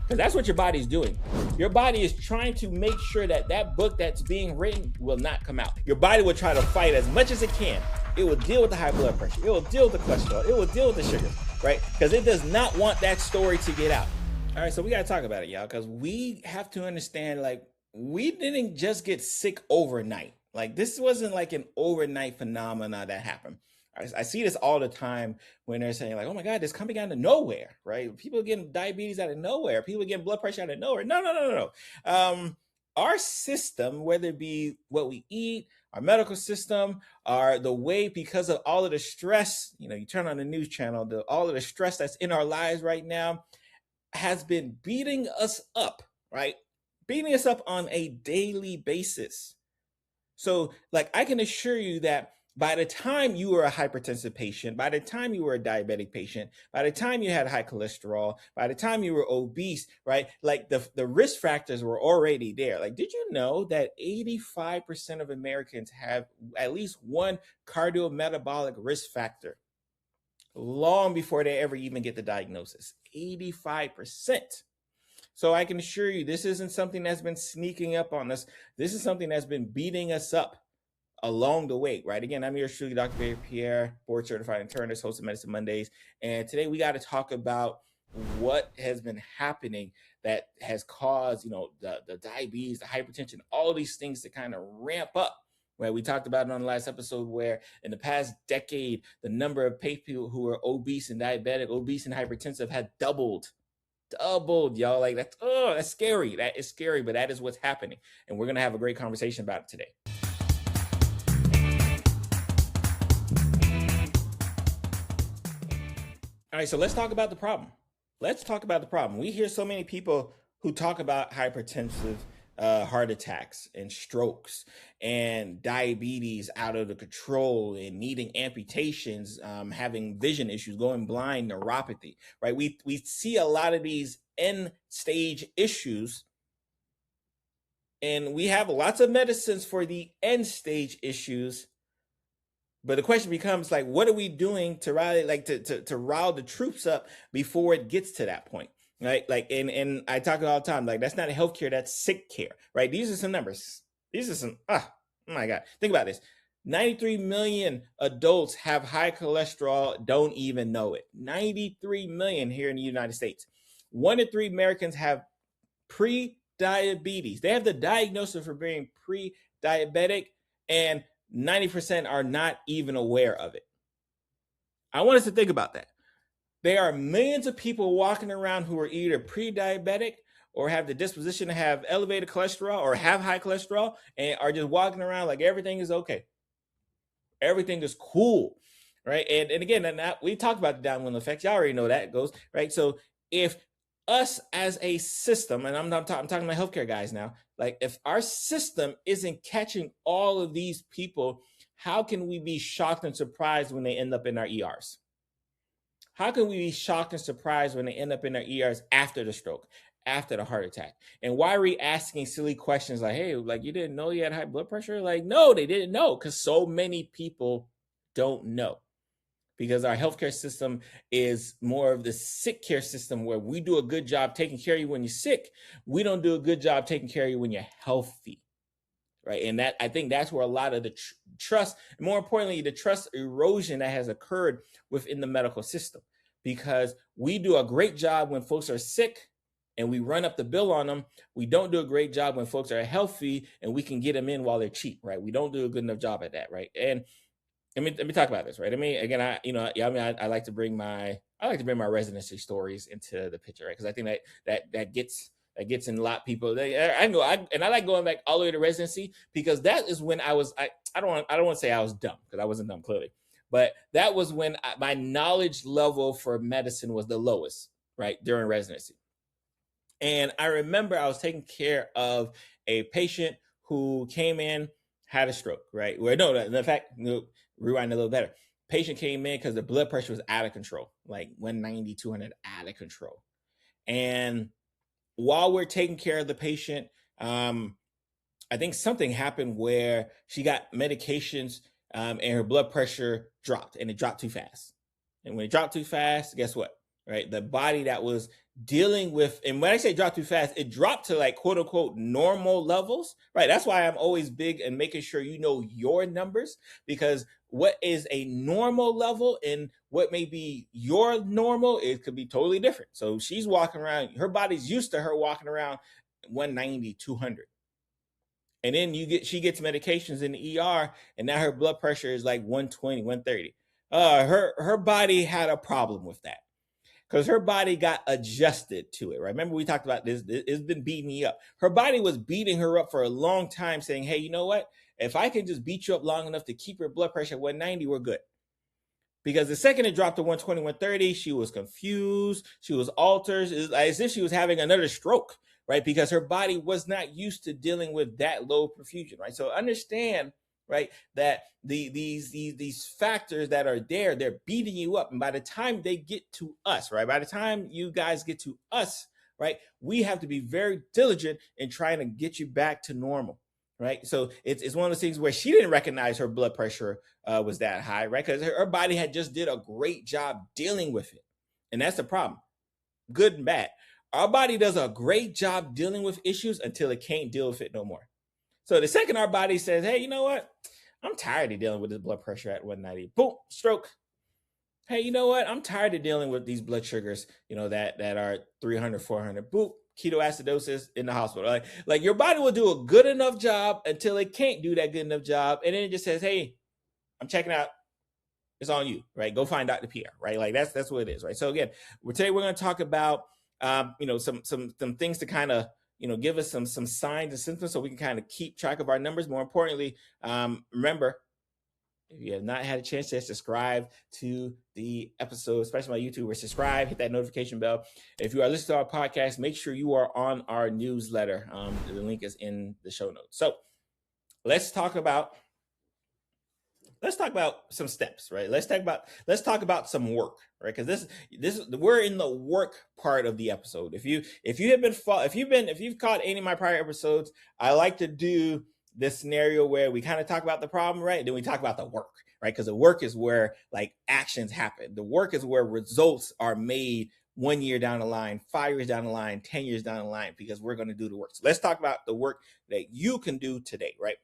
because that's what your body's doing. Your body is trying to make sure that that book that's being written will not come out. Your body will try to fight as much as it can. It will deal with the high blood pressure. It will deal with the cholesterol. It will deal with the sugar, right? Because it does not want that story to get out. All right, so we got to talk about it, y'all, because we have to understand, like, we didn't just get sick overnight. Like, this wasn't like an overnight phenomena that happened. I see this all the time when they're saying, like, oh my God, this coming out of nowhere, right? People are getting diabetes out of nowhere. People are getting blood pressure out of nowhere. No. Our system, whether it be what we eat, our medical system, or the way, because of all of the stress, you turn on the news channel, all of the stress that's in our lives right now has been beating us up, right? Beating us up on a daily basis. So, like, I can assure you that by the time you were a hypertensive patient, by the time you were a diabetic patient, by the time you had high cholesterol, by the time you were obese, right? Like, the risk factors were already there. Like, did you know that 85% of Americans have at least one cardiometabolic risk factor long before they ever even get the diagnosis? 85%. So I can assure you, this isn't something that's been sneaking up on us. This is something that's been beating us up along the way, right? Again, I'm yours truly, Dr. Pierre, board certified internist, host of Medicine Mondays. And today we got to talk about what has been happening that has caused, the diabetes, the hypertension, all these things to kind of ramp up. Right, we talked about it on the last episode where in the past decade, the number of people who are obese and diabetic, obese and hypertensive had doubled, y'all. Like, that's scary. That is scary, but that is what's happening. And we're going to have a great conversation about it today. All right, so let's talk about the problem. We hear so many people who talk about hypertensive heart attacks and strokes and diabetes out of the control and needing amputations, having vision issues, going blind, neuropathy, right? We see a lot of these end stage issues, and we have lots of medicines for the end stage issues. But the question becomes, like, what are we doing to rally, like, to rile the troops up before it gets to that point? Right? Like, and I talk all the time, like, that's not healthcare, that's sick care, right? These are some numbers. These are some, oh my God. Think about this. 93 million adults have high cholesterol, don't even know it. 93 million here in the United States. 1 in 3 Americans have pre-diabetes. They have the diagnosis for being pre-diabetic, and 90% are not even aware of it. I want us to think about that. There are millions of people walking around who are either pre-diabetic or have the disposition to have elevated cholesterol or have high cholesterol and are just walking around like everything is okay. Everything is cool, right? And again, we talked about the downwind effects. Y'all already know that goes, right? So if us as a system, and I'm talking about healthcare guys now, like, if our system isn't catching all of these people, how can we be shocked and surprised when they end up in our ERs? How can we be shocked and surprised when they end up in our ERs after the stroke, after the heart attack? And why are we asking silly questions like, hey, like, you didn't know you had high blood pressure? Like, no, they didn't know, because so many people don't know. Because our healthcare system is more of the sick care system, where we do a good job taking care of you when you're sick. We don't do a good job taking care of you when you're healthy, right? And I think that's where a lot of the trust, more importantly, the trust erosion that has occurred within the medical system. Because we do a great job when folks are sick and we run up the bill on them. We don't do a great job when folks are healthy and we can get them in while they're cheap, right? We don't do a good enough job at that, right? And let me talk about this, right? I mean, again, I like to bring my residency stories into the picture, right? Because I think that gets in a lot of people. I like going back all the way to residency, because that is when I don't want to say I was dumb, because I wasn't dumb, clearly, but that was when my knowledge level for medicine was the lowest, right, during residency. And I remember I was taking care of a patient who came in, had a stroke, right? Well, no, in fact, rewind a little better. Patient came in because the blood pressure was out of control, like 190, 200, out of control. And while we're taking care of the patient, I think something happened where she got medications, and her blood pressure dropped, and it dropped too fast. And when it dropped too fast, guess what? Right? The body that was dealing with, and when I say drop too fast, it dropped to like quote unquote normal levels, right? That's why I'm always big and making sure you know your numbers, because what is a normal level and what may be your normal, it could be totally different. So she's walking around, her body's used to her walking around 190, 200. And then she gets medications in the ER, and now her blood pressure is like 120, 130. Her body had a problem with that, because her body got adjusted to it, right? Remember we talked about this, it's been beating me up. Her body was beating her up for a long time, saying, hey, you know what? If I can just beat you up long enough to keep your blood pressure at 190, we're good. Because the second it dropped to 120, 130, she was confused, she was altered, it's as if she was having another stroke, right? Because her body was not used to dealing with that low perfusion, right? So understand, right, that these factors that are there, they're beating you up. And by the time they get to us, right, by the time you guys get to us, right, we have to be very diligent in trying to get you back to normal, right? So it's one of those things where she didn't recognize her blood pressure was that high, right? Because her body had just did a great job dealing with it. And that's the problem, good and bad. Our body does a great job dealing with issues until it can't deal with it no more. So the second our body says, hey, you know what? I'm tired of dealing with this blood pressure at 190. Boom, stroke. Hey, you know what? I'm tired of dealing with these blood sugars, that are 300, 400. Boop, ketoacidosis in the hospital. Like your body will do a good enough job until it can't do that good enough job. And then it just says, hey, I'm checking out. It's on you, right? Go find Dr. Pierre, right? Like that's what it is, right? So again, today we're going to talk about, some things to kind of, give us some signs and symptoms so we can kind of keep track of our numbers. More importantly, remember, if you have not had a chance to subscribe to the episode, especially my YouTube, or subscribe, hit that notification bell. If you are listening to our podcast, make sure you are on our newsletter. The link is in the show notes. So let's talk about some steps, right? Let's talk about some work, right? Because this we're in the work part of the episode. If you've caught any of my prior episodes, I like to do this scenario where we kind of talk about the problem, right? Then we talk about the work, right? Because the work is where like actions happen. The work is where results are made 1 year down the line, 5 years down the line, 10 years down the line, because we're going to do the work. So let's talk about the work that you can do today, right?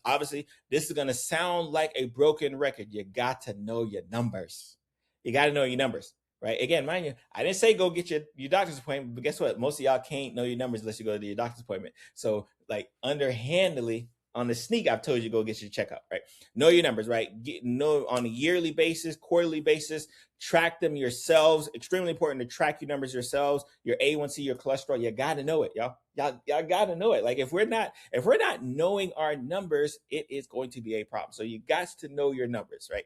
Obviously, this is going to sound like a broken record. You got to know your numbers. You got to know your numbers, right? Again, mind you, I didn't say go get your doctor's appointment, but guess what? Most of y'all can't know your numbers unless you go to your doctor's appointment. So like underhandedly, on the sneak, I've told you go get your checkup, right? Know your numbers, right? Know on a yearly basis, quarterly basis, track them yourselves. Extremely important to track your numbers yourselves, your A1C, your cholesterol. You got to know it, y'all. Y'all got to know it. Like if we're not knowing our numbers, it is going to be a problem. So you got to know your numbers, right?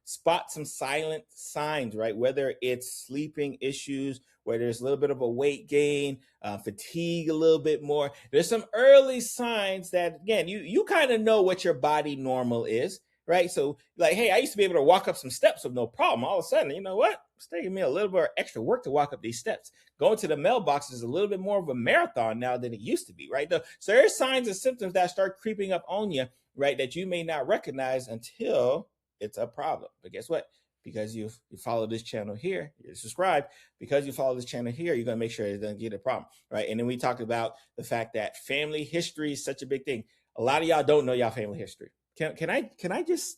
Spot some silent signs, right? Whether it's sleeping issues, where there's a little bit of a weight gain, fatigue a little bit more. There's some early signs that, again, you kind of know what your body normal is, right? So like, hey, I used to be able to walk up some steps with no problem. All of a sudden, you know what? It's taking me a little bit of extra work to walk up these steps. Going to the mailbox is a little bit more of a marathon now than it used to be, right? So there's signs and symptoms that start creeping up on you, right, that you may not recognize until it's a problem. But guess what? Because you follow this channel here, you subscribe, because you follow this channel here, you're going to make sure it doesn't get a problem, right? And then we talked about the fact that family history is such a big thing. A lot of y'all don't know y'all family history. Can I just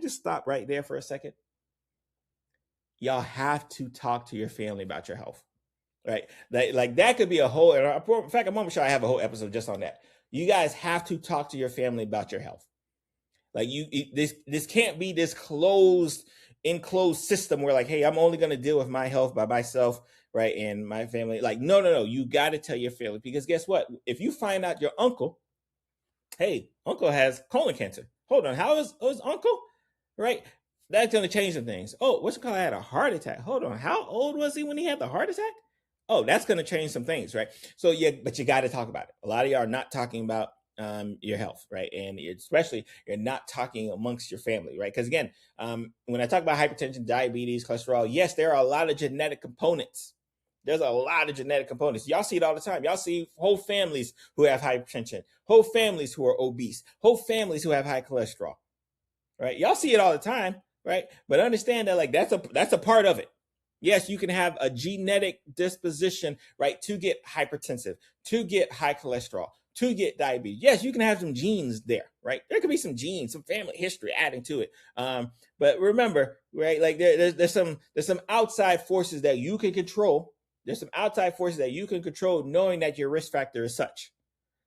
stop right there for a second? Y'all have to talk to your family about your health, right? That could be a whole, in fact, I'm almost sure I have a whole episode just on that. You guys have to talk to your family about your health. Like this can't be this enclosed system where like, hey, I'm only going to deal with my health by myself, right? And my family, like, no. You got to tell your family, because guess what? If you find out your uncle, hey, uncle has colon cancer. Hold on. How is uncle? Right? That's going to change some things. Oh, what's it called? I had a heart attack. Hold on. How old was he when he had the heart attack? Oh, that's going to change some things, right? So but you got to talk about it. A lot of y'all are not talking about your health, right? And especially you're not talking amongst your family, right? Because again, when I talk about hypertension, diabetes, cholesterol, yes, there are a lot of genetic components. There's a lot of genetic components. Y'all see it all the time. Y'all see whole families who have hypertension, whole families who are obese, whole families who have high cholesterol, right? Y'all see it all the time, right? But understand that like that's a part of it. Yes, you can have a genetic disposition, right, to get hypertensive, to get high cholesterol, to get diabetes. Yes, you can have some genes there, right? There could be some genes, some family history adding to it. But remember, right, like there's some outside forces that you can control. There's some outside forces that you can control, knowing that your risk factor is such.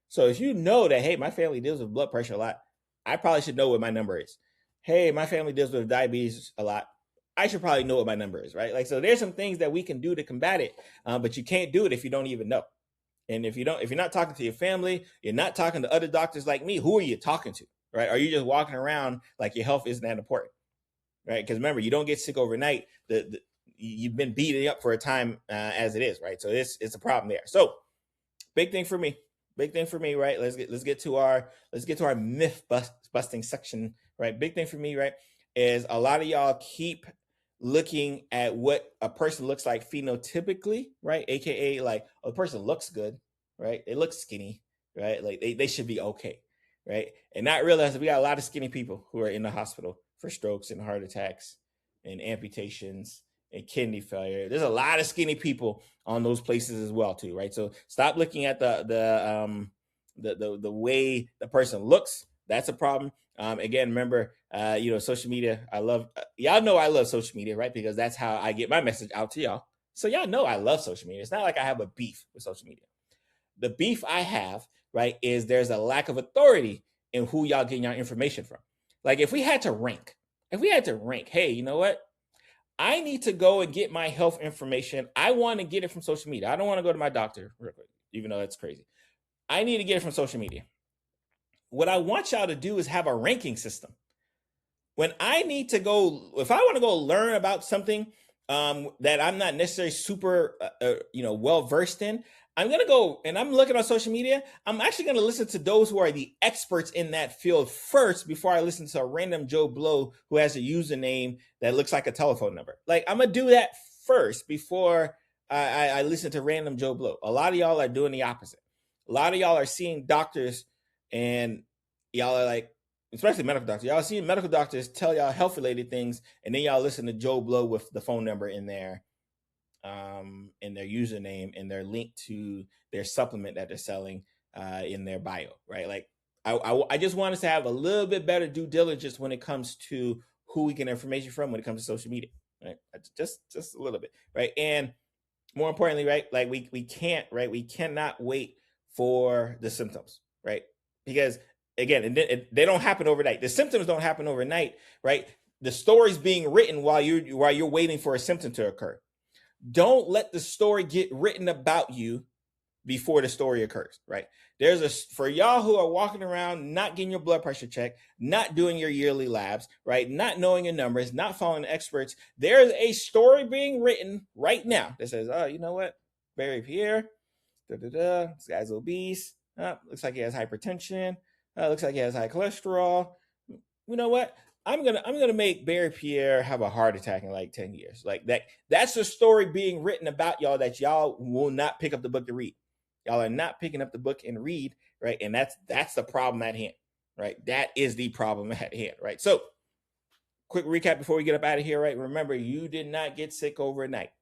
So if you know that, hey, my family deals with blood pressure a lot, I probably should know what my number is. Hey, my family deals with diabetes a lot. I should probably know what my number is, right? Like, so there's some things that we can do to combat it, but you can't do it if you don't even know. And if you're not talking to your family, you're not talking to other doctors like me. Who are you talking to, right? Are you just walking around like your health isn't that important, right? Because remember, you don't get sick overnight. You've been beating up for a time as it is, right? So it's a problem there. So big thing for me, right? Let's get to our myth busting section, right? Big thing for me, right, is a lot of y'all keep looking at what a person looks like phenotypically, right? AKA like a person looks good, right? They look skinny, right? Like they should be okay, right? And not realize that we got a lot of skinny people who are in the hospital for strokes and heart attacks and amputations and kidney failure. There's a lot of skinny people on those places as well too, right? So stop looking at the way the person looks. That's a problem. Again, remember, social media. I love y'all know I love social media, right? Because that's how I get my message out to y'all. So y'all know I love social media. It's not like I have a beef with social media. The beef I have, right, is there's a lack of authority in who y'all getting your information from. Like if we had to rank, hey, you know what? I need to go and get my health information. I want to get it from social media. I don't want to go to my doctor real quick, even though that's crazy. I need to get it from social media. What I want y'all to do is have a ranking system. When I need to go, if I want to go learn about something that I'm not necessarily super, well versed in, I'm going to go and I'm looking on social media. I'm actually going to listen to those who are the experts in that field first before I listen to a random Joe Blow who has a username that looks like a telephone number. Like I'm going to do that first before I listen to random Joe Blow. A lot of y'all are doing the opposite. A lot of y'all are seeing doctors and y'all are like, especially medical doctors, y'all seeing medical doctors tell y'all health related things. And then y'all listen to Joe Blow with the phone number in there. In their username and their link to their supplement that they're selling in their bio, right? Like I just want us to have a little bit better due diligence when it comes to who we get information from when it comes to social media, right? Just a little bit, right? And more importantly, right, like we cannot wait for the symptoms, right? Because again, they don't happen overnight. The symptoms don't happen overnight, right? The story's being written while you're waiting for a symptom to occur. Don't let the story get written about you before the story occurs, right? For y'all who are walking around, not getting your blood pressure checked, not doing your yearly labs, right? Not knowing your numbers, not following the experts. There's a story being written right now that says, oh, you know what? Pierre, this guy's obese. Looks like he has hypertension. Looks like he has high cholesterol. You know what? I'm gonna make Pierre have a heart attack in like 10 years. Like that's the story being written about y'all that y'all will not pick up the book to read. Y'all are not picking up the book and read, right? And that's the problem at hand, right? That is the problem at hand, right? So quick recap before we get up out of here, right? Remember, you did not get sick overnight.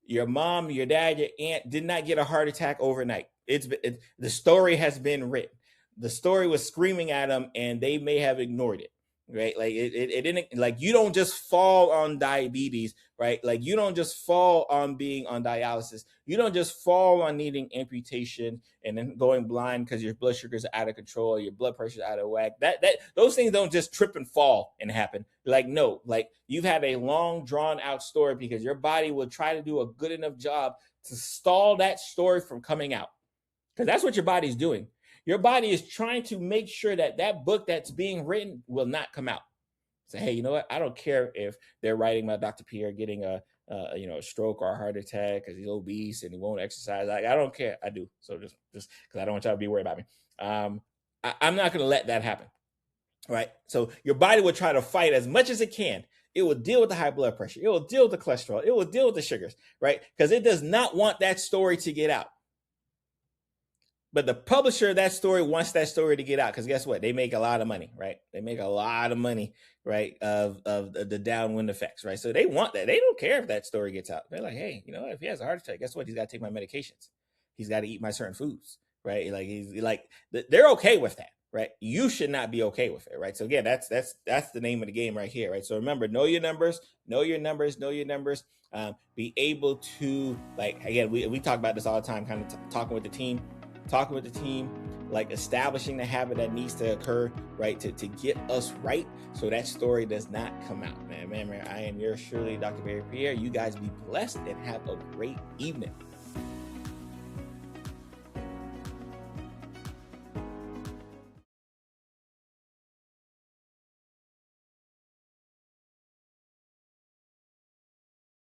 Your mom, your dad, your aunt did not get a heart attack overnight. The story has been written. The story was screaming at them and they may have ignored it. Right, like it didn't, like you don't just fall on diabetes, right? Like you don't just fall on being on dialysis. You don't just fall on needing amputation and then going blind because your blood sugars are out of control, your blood pressure is out of whack. That those things don't just trip and fall and happen. Like no, like you've had a long drawn out story because your body will try to do a good enough job to stall that story from coming out, because that's what your body's doing. Your body is trying to make sure that book that's being written will not come out. Say, hey, you know what? I don't care if they're writing about Dr. Pierre getting a stroke or a heart attack because he's obese and he won't exercise. I don't care. I do. So just because I don't want y'all to be worried about me. I'm not going to let that happen. Right. So your body will try to fight as much as it can. It will deal with the high blood pressure. It will deal with the cholesterol. It will deal with the sugars. Right. Because it does not want that story to get out. But the publisher of that story wants that story to get out because guess what? They make a lot of money, right? They make a lot of money, right? Of the downwind effects, right? So they want that. They don't care if that story gets out. They're like, hey, you know, if he has a heart attack, guess what? He's got to take my medications. He's got to eat my certain foods, right? Like he's like they're okay with that, right? You should not be okay with it, right? So again, that's the name of the game right here, right? So remember, know your numbers, know your numbers, know your numbers. Be able to, like, again, we talk about this all the time, kind of talking with the team, like establishing the habit that needs to occur, right, to get us right so that story does not come out. Man, I am yours truly, Dr. Pierre. You guys be blessed and have a great evening.